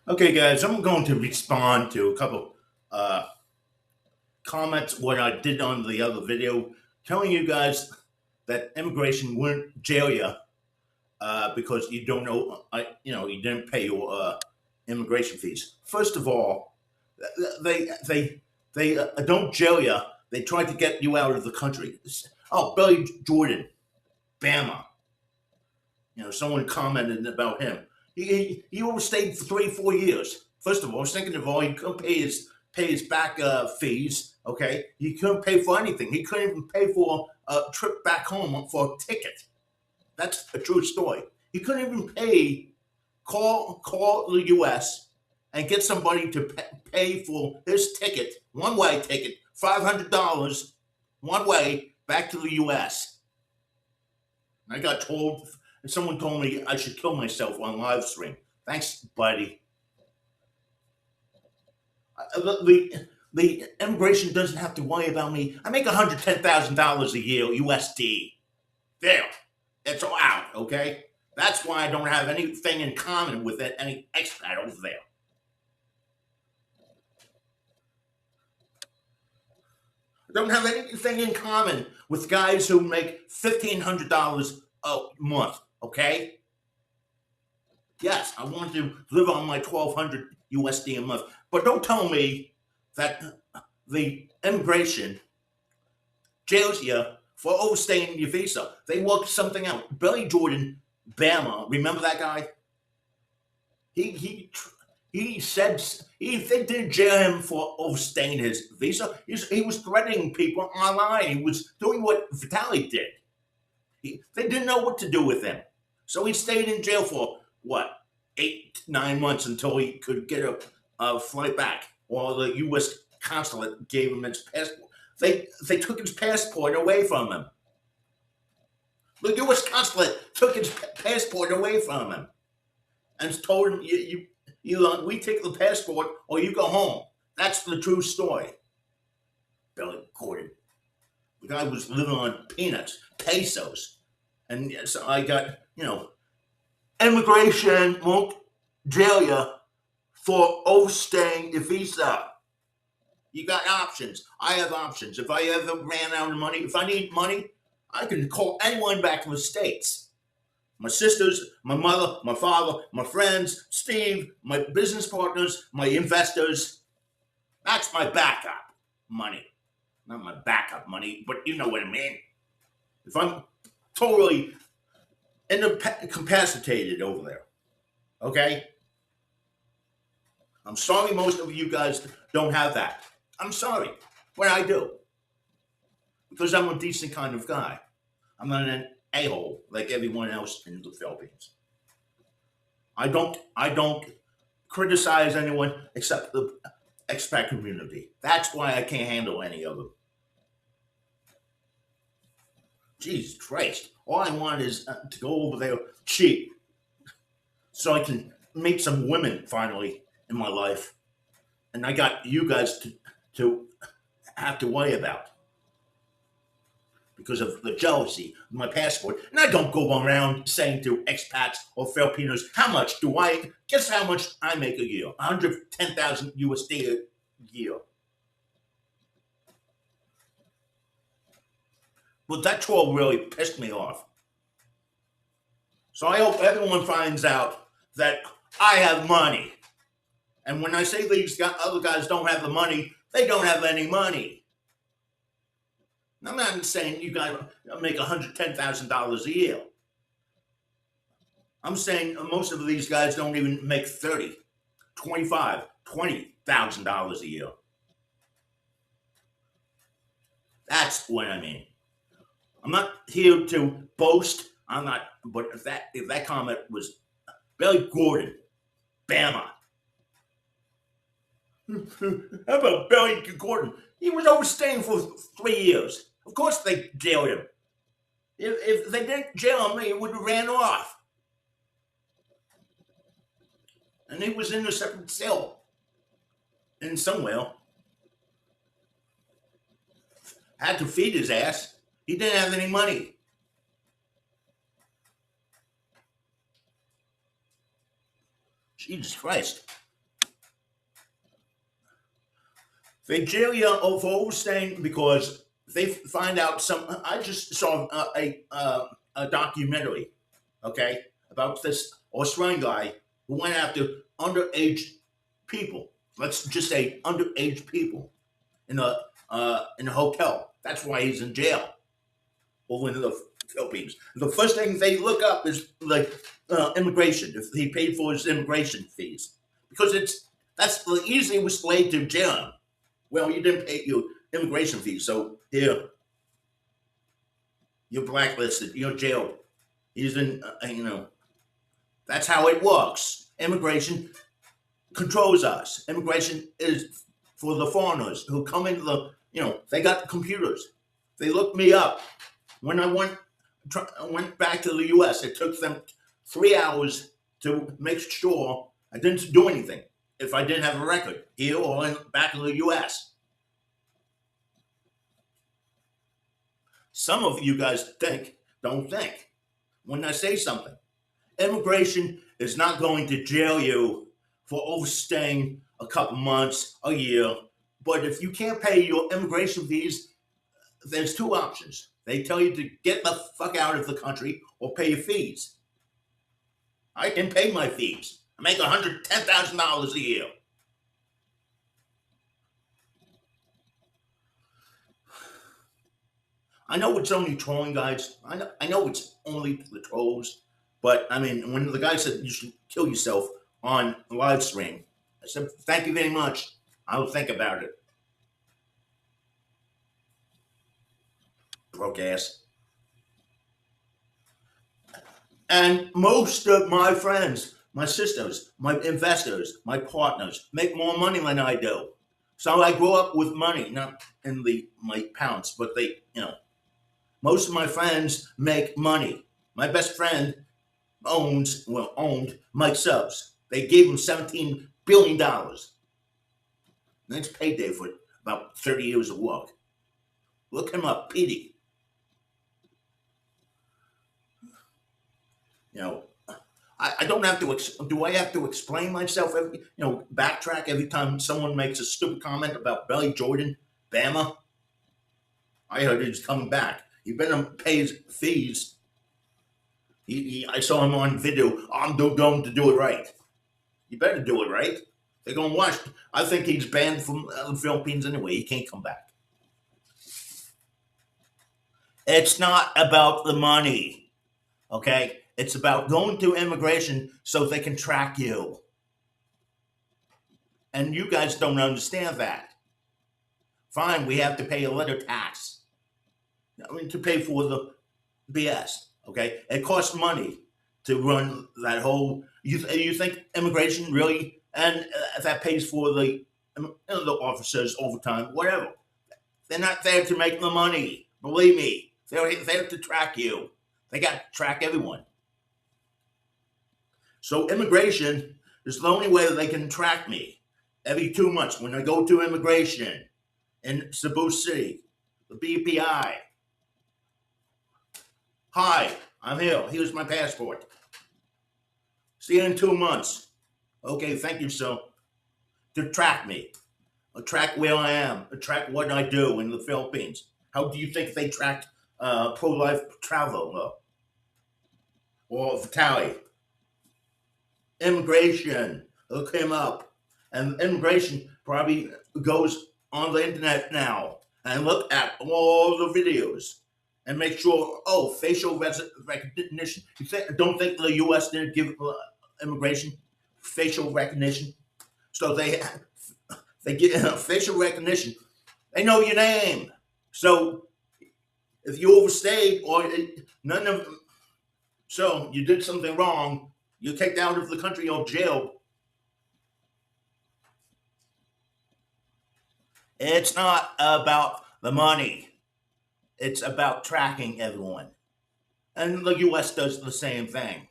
Okay, guys, I'm going to respond to a couple uh, comments what I did on the other video, telling you guys that immigration wouldn't jail you because you don't know, you didn't pay your immigration fees. First of all, they don't jail you. They try to get you out of the country. Oh, Billy Jordan, BAMA. Someone commented about him. He overstayed for 3 4 years. First of all, second of all, he couldn't pay his back fees. Okay, he couldn't pay for anything. He couldn't even pay for a trip back home for a ticket. That's a true story. He couldn't even call the U.S. and get somebody to pay for his ticket, one way ticket, $500 one way back to the U.S. I got told, someone told me I should kill myself on live stream. Thanks, buddy. The immigration doesn't have to worry about me. I make $110,000 a year USD. There, it's all out. Okay, that's why I don't have anything in common with any expat over there. I don't have anything in common with guys who make $1,500 a month. Okay. Yes, I want to live on my 1,200 USD a month, but don't tell me that the immigration jails you for overstaying your visa. They worked something out. Billy Jorden, BAMA, remember that guy? He said they didn't jail him for overstaying his visa. He was threatening people online. He was doing what Vitaly did. They didn't know what to do with him, so he stayed in jail for what 8 9 months until he could get a flight back, or the U.S. consulate gave him his passport. They took his passport away from him. The U.S. consulate took his passport away from him and told him, we take the passport or you go home. That's the true story. Billy Gordon. The guy was living on peanuts, pesos. And so I got, immigration won't jail you for overstaying your visa. You got options. I have options. If I ever ran out of money, if I need money, I can call anyone back in the States. My sisters, my mother, my father, my friends, Steve, my business partners, my investors. That's my backup money. Not my backup money, but you know what I mean. If I'm totally incapacitated over there, okay? I'm sorry most of you guys don't have that. I'm sorry, but I do. Because I'm a decent kind of guy. I'm not an a-hole like everyone else in the Philippines. I don't criticize anyone except the expat community. That's why I can't handle any of them. Jesus Christ. All I want is to go over there cheap so I can meet some women finally in my life. And I got you guys to have to worry about because of the jealousy of my passport. And I don't go around saying to expats or Filipinos, guess how much I make a year? 110,000 USD a year. But that troll really pissed me off. So I hope everyone finds out that I have money. And when I say these other guys don't have the money, they don't have any money. I'm not saying you guys make $110,000 a year. I'm saying most of these guys don't even make $30,000, $25,000, $20,000 a year. That's what I mean. I'm not here to boast. I'm not. But if that comment was Billy Gordon, BAMA. How about Billy Gordon? He was overstaying for 3 years. Of course they jailed him. If they didn't jail him, he would have ran off. And he was in a separate cell. In somewhere. Had to feed his ass. He didn't have any money. Jesus Christ. They jail you for overstaying because they find out some. I just saw a documentary, okay, about this Australian guy who went after underage people. Let's just say underage people in a hotel. That's why he's in jail over in the Philippines. The first thing they look up is like immigration. If he paid for his immigration fees, because that's the easiest way to jail him. Well, you didn't pay your immigration fees, so here you're blacklisted. You're jailed. He's in. That's how it works. Immigration controls us. Immigration is for the foreigners who come into the. They got computers. They looked me up when I went back to the U.S. It took them 3 hours to make sure I didn't do anything if I didn't have a record here or back in the U.S. Some of you guys don't think. When I say something, immigration is not going to jail you for overstaying a couple months, a year. But if you can't pay your immigration fees, there's two options. They tell you to get the fuck out of the country or pay your fees. I can pay my fees. I make $110,000 a year. I know it's only trolling, guys. I know it's only the trolls. But I mean, when the guy said you should kill yourself on live stream, I said, thank you very much. I'll think about it. Broke ass. And most of my friends, my sisters, my investors, my partners make more money than I do. So I grew up with money, not in my pounds, but most of my friends make money. My best friend owned Mike Subs. They gave him $17 billion. That's payday for about 30 years of work. Look him up, Petey. You know, I don't have to. Do I have to explain myself? Backtrack every time someone makes a stupid comment about Belly Jorden, BAMA. I heard he's coming back. He better pay his fees. I saw him on video. I'm going to do it right. You better do it right. They're going to watch. I think he's banned from the Philippines anyway. He can't come back. It's not about the money, okay? It's about going through immigration so they can track you. And you guys don't understand that. Fine, we have to pay a little tax. To pay for the BS, okay? It costs money to run that whole. You think immigration really, and that pays for the officers overtime, whatever. They're not there to make the money. Believe me, they're there to track you. They got to track everyone. So immigration is the only way that they can track me. Every 2 months when I go to immigration in Cebu City, the BPI. Hi, I'm here. Here's my passport. See you in 2 months. Okay, thank you, sir. To track me. Track where I am. Track what I do in the Philippines. How do you think they track pro-life travel or Vitaly? Immigration. Look him up. And immigration probably goes on the internet now and look at all the videos and make sure, facial recognition. Don't think the U.S. didn't give immigration facial recognition? So they get facial recognition. They know your name. So if you overstayed or none of them, so you did something wrong, you're kicked out of the country or jailed. It's not about the money. It's about tracking everyone. And the U.S. does the same thing.